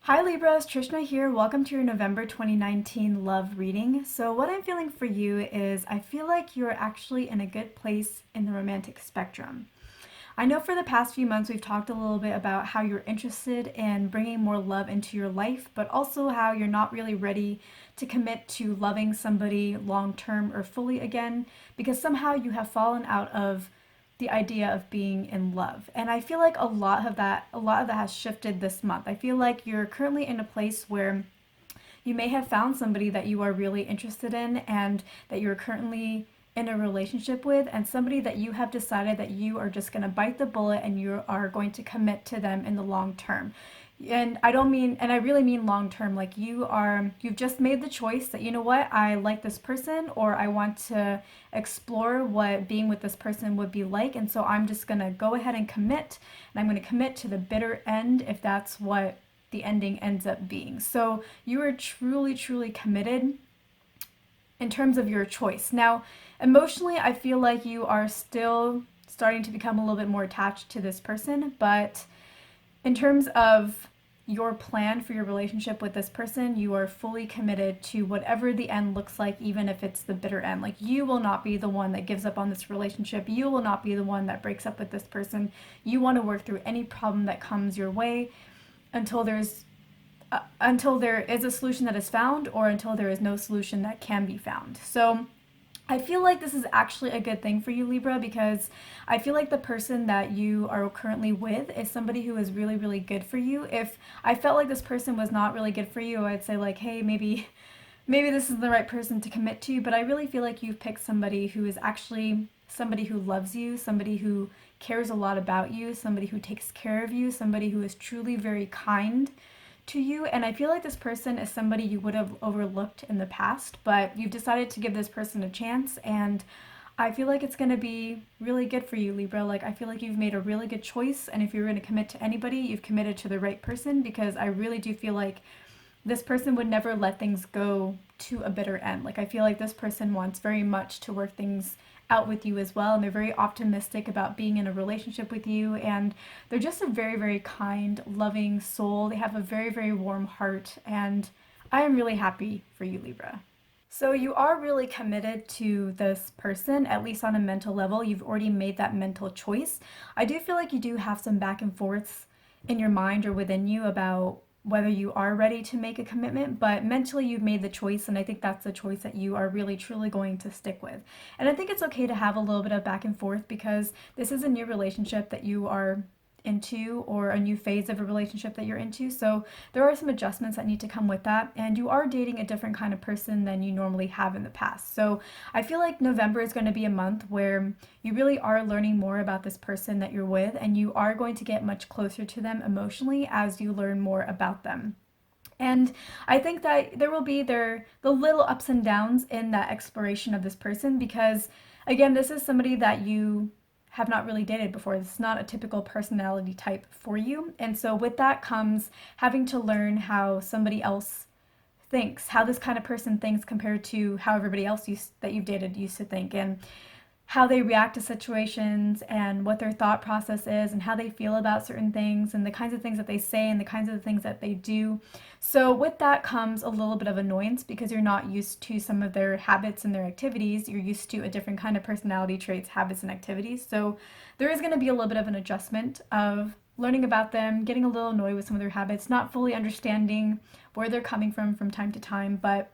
Hi Libras, Trishna here. Welcome to your November 2019 love reading. So what I'm feeling for you is I feel like you're actually in a good place in the romantic spectrum. I know for the past few months we've talked a little bit about how you're interested in bringing more love into your life, but also how you're not really ready to commit to loving somebody long term or fully again because somehow you have fallen out of the idea of being in love. And I feel like a lot of that has shifted this month. I feel like you're currently in a place where you may have found somebody that you are really interested in and that you're currently in a relationship with, and somebody that you have decided that you are just going to bite the bullet and you are going to commit to them in the long term. And I really mean long term, like you've just made the choice that, you know what, I like this person, or I want to explore what being with this person would be like, and so I'm just going to go ahead and commit, and I'm going to commit to the bitter end if that's what the ending ends up being. So you are truly, truly committed in terms of your choice. Now, emotionally, I feel like you are still starting to become a little bit more attached to this person, but in terms of your plan for your relationship with this person, you are fully committed to whatever the end looks like, even if it's the bitter end. Like, you will not be the one that gives up on this relationship. You will not be the one that breaks up with this person. You want to work through any problem that comes your way until until there is a solution that is found, or until there is no solution that can be found. So I feel like this is actually a good thing for you, Libra, because I feel like the person that you are currently with is somebody who is really, really good for you. If I felt like this person was not really good for you, I'd say like, hey, maybe this is the right person to commit to, but I really feel like you've picked somebody who is actually somebody who loves you, somebody who cares a lot about you, somebody who takes care of you, somebody who is truly very kind to you. And I feel like this person is somebody you would have overlooked in the past, but you've decided to give this person a chance, and I feel like it's going to be really good for you, Libra. Like, I feel like you've made a really good choice, and if you're going to commit to anybody, you've committed to the right person, because I really do feel like this person would never let things go to a bitter end. Like, I feel like this person wants very much to work things out with you as well, and they're very optimistic about being in a relationship with you, and they're just a very, very kind, loving soul. They have a very, very warm heart, and I am really happy for you, Libra. So you are really committed to this person, at least on a mental level. You've already made that mental choice. I do feel like you do have some back and forths in your mind or within you about whether you are ready to make a commitment, but mentally you've made the choice, and I think that's the choice that you are really truly going to stick with. And I think it's okay to have a little bit of back and forth, because this is a new relationship that you are into, or a new phase of a relationship that you're into. So there are some adjustments that need to come with that, and you are dating a different kind of person than you normally have in the past. So I feel like November is going to be a month where you really are learning more about this person that you're with, and you are going to get much closer to them emotionally as you learn more about them. And I think that there will be the little ups and downs in that exploration of this person, because again, this is somebody that you have not really dated before. This is not a typical personality type for you. And so with that comes having to learn how somebody else thinks, how this kind of person thinks compared to how everybody else that you've dated used to think, and how they react to situations, and what their thought process is, and how they feel about certain things, and the kinds of things that they say, and the kinds of things that they do. So with that comes a little bit of annoyance, because you're not used to some of their habits and their activities. You're used to a different kind of personality traits, habits, and activities. So there is going to be a little bit of an adjustment of learning about them, getting a little annoyed with some of their habits, not fully understanding where they're coming from time to time. But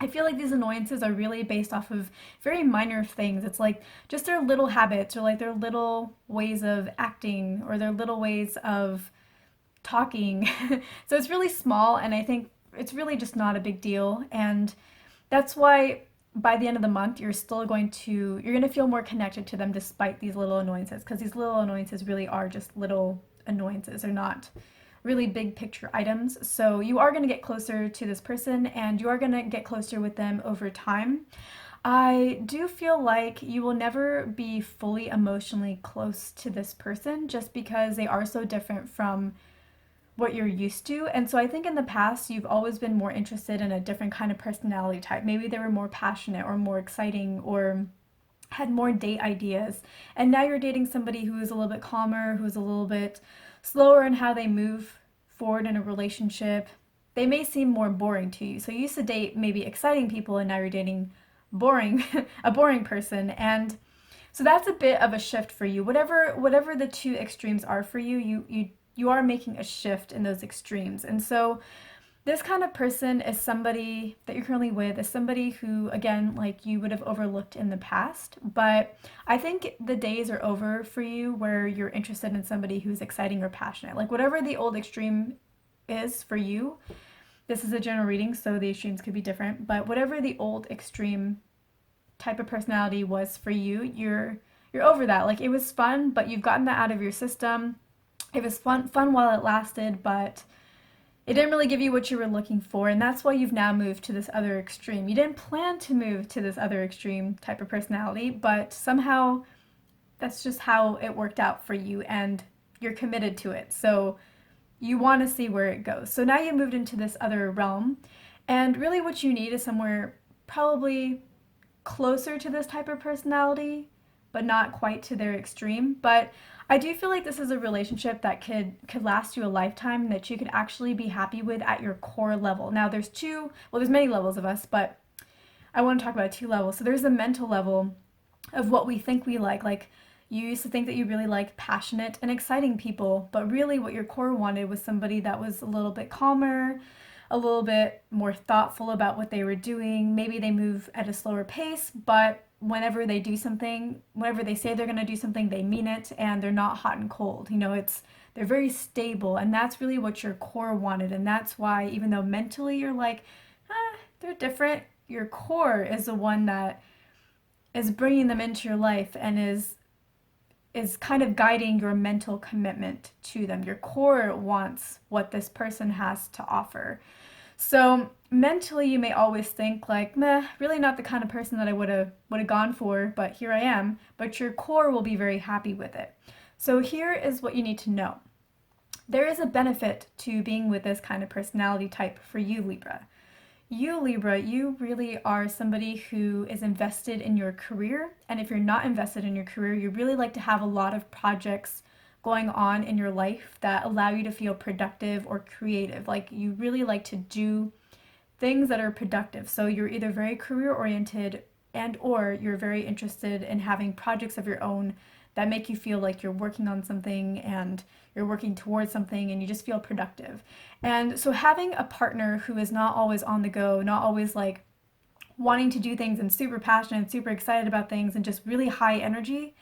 I feel like these annoyances are really based off of very minor things. It's like just their little habits, or like their little ways of acting, or their little ways of talking. So it's really small, and I think it's really just not a big deal. And that's why by the end of the month, you're going to feel more connected to them despite these little annoyances, because these little annoyances really are just little annoyances. They're not really big picture items. So you are going to get closer to this person, and you are going to get closer with them over time. I do feel like you will never be fully emotionally close to this person, just because they are so different from what you're used to. And so I think in the past you've always been more interested in a different kind of personality type. Maybe they were more passionate or more exciting, or had more date ideas. And now you're dating somebody who is a little bit calmer, who's a little bit slower in how they move forward in a relationship, they may seem more boring to you. So you used to date maybe exciting people and now you're dating boring, a boring person. And so that's a bit of a shift for you. Whatever the two extremes are for you, you are making a shift in those extremes. And so this kind of person is somebody that you're currently with, is somebody who, again, like you would have overlooked in the past. But I think the days are over for you where you're interested in somebody who's exciting or passionate. Like whatever the old extreme is for you, this is a general reading, so the extremes could be different. But whatever the old extreme type of personality was for you, you're over that. Like it was fun, but you've gotten that out of your system. It was fun while it lasted, but it didn't really give you what you were looking for, and that's why you've now moved to this other extreme. You didn't plan to move to this other extreme type of personality, but somehow that's just how it worked out for you, and you're committed to it. So you want to see where it goes. So now you moved into this other realm, and really what you need is somewhere probably closer to this type of personality, but not quite to their extreme. But I do feel like this is a relationship that could last you a lifetime, that you could actually be happy with at your core level. Now there's there's many levels of us, but I want to talk about two levels. So there's a mental level of what we think we like. Like you used to think that you really liked passionate and exciting people, but really what your core wanted was somebody that was a little bit calmer, a little bit more thoughtful about what they were doing. Maybe they move at a slower pace, but whenever they do something, whenever they say they're going to do something, they mean it, and they're not hot and cold. You know, they're very stable, and that's really what your core wanted. And that's why, even though mentally you're like, they're different, your core is the one that is bringing them into your life and is kind of guiding your mental commitment to them. Your core wants what this person has to offer. So mentally, you may always think like, meh, really not the kind of person that I would have gone for, but here I am. But your core will be very happy with it. So here is what you need to know. There is a benefit to being with this kind of personality type for you, Libra. You, Libra, you really are somebody who is invested in your career. And if you're not invested in your career, you really like to have a lot of projects going on in your life that allow you to feel productive or creative. Like you really like to do things that are productive. So you're either very career oriented and or you're very interested in having projects of your own that make you feel like you're working on something and you're working towards something and you just feel productive. And so having a partner who is not always on the go, not always like wanting to do things and super passionate, super excited about things and just really high energy,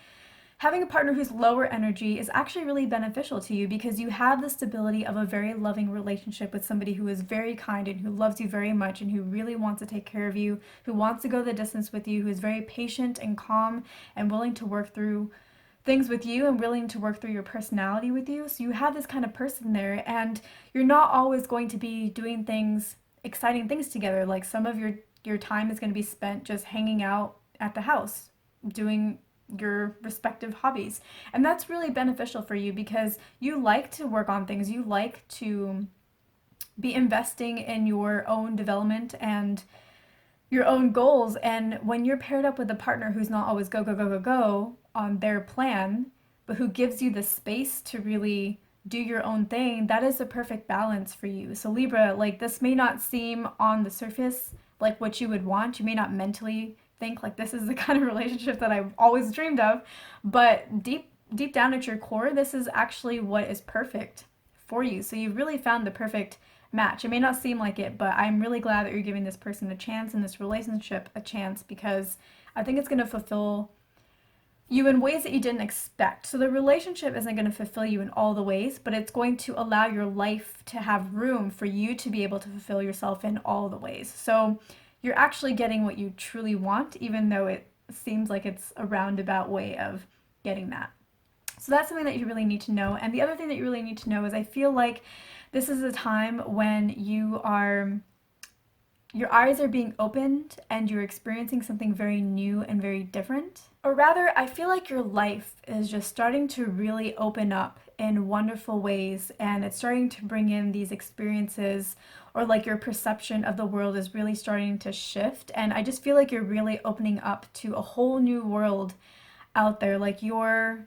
having a partner who's lower energy is actually really beneficial to you because you have the stability of a very loving relationship with somebody who is very kind and who loves you very much and who really wants to take care of you, who wants to go the distance with you, who is very patient and calm and willing to work through things with you and willing to work through your personality with you. So you have this kind of person there, and you're not always going to be doing things, exciting things together. Like some of your time is going to be spent just hanging out at the house, doing your respective hobbies. And that's really beneficial for you because you like to work on things. You like to be investing in your own development and your own goals. And when you're paired up with a partner who's not always go, go, go, go, go on their plan, but who gives you the space to really do your own thing, that is a perfect balance for you. So Libra, like this may not seem on the surface like what you would want. You may not mentally think like this is the kind of relationship that I've always dreamed of, but deep down at your core, this is actually what is perfect for you. So you've really found the perfect match. It may not seem like it, but I'm really glad that you're giving this person a chance and this relationship a chance because I think it's going to fulfill you in ways that you didn't expect. So the relationship isn't going to fulfill you in all the ways, but it's going to allow your life to have room for you to be able to fulfill yourself in all the ways. So you're actually getting what you truly want, even though it seems like it's a roundabout way of getting that. So that's something that you really need to know. And the other thing that you really need to know is I feel like this is a time when your eyes are being opened and you're experiencing something very new and very different. Or rather, I feel like your life is just starting to really open up in wonderful ways, and it's starting to bring in these experiences, or like your perception of the world is really starting to shift. And I just feel like you're really opening up to a whole new world out there. Like you're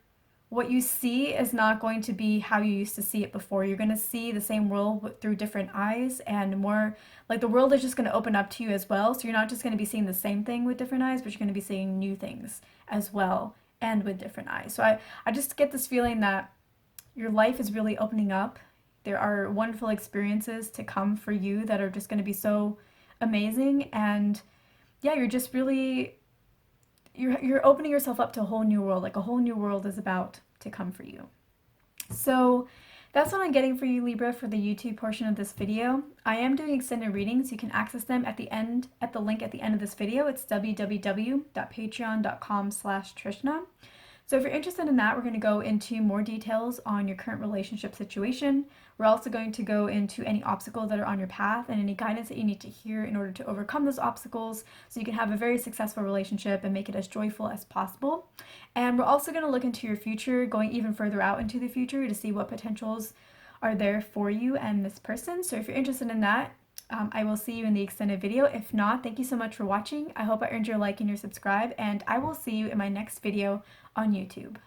what you see is not going to be how you used to see it before. You're going to see the same world through different eyes, and more like the world is just going to open up to you as well. So you're not just going to be seeing the same thing with different eyes, but you're going to be seeing new things as well and with different eyes. So I just get this feeling that your life is really opening up. There are wonderful experiences to come for you that are just going to be so amazing. And yeah, you're just really you're opening yourself up to a whole new world. Like a whole new world is about to come for you. So that's what I'm getting for you, Libra, for the YouTube portion of this video. I am doing extended readings. You can access them at the link at the end of this video. It's www.patreon.com/Trishna. So if you're interested in that, we're going to go into more details on your current relationship situation. We're also going to go into any obstacles that are on your path and any guidance that you need to hear in order to overcome those obstacles so you can have a very successful relationship and make it as joyful as possible. And we're also going to look into your future, going even further out into the future to see what potentials are there for you and this person. So if you're interested in that, I will see you in the extended video. If not, thank you so much for watching. I hope I earned your like and your subscribe, and I will see you in my next video on YouTube.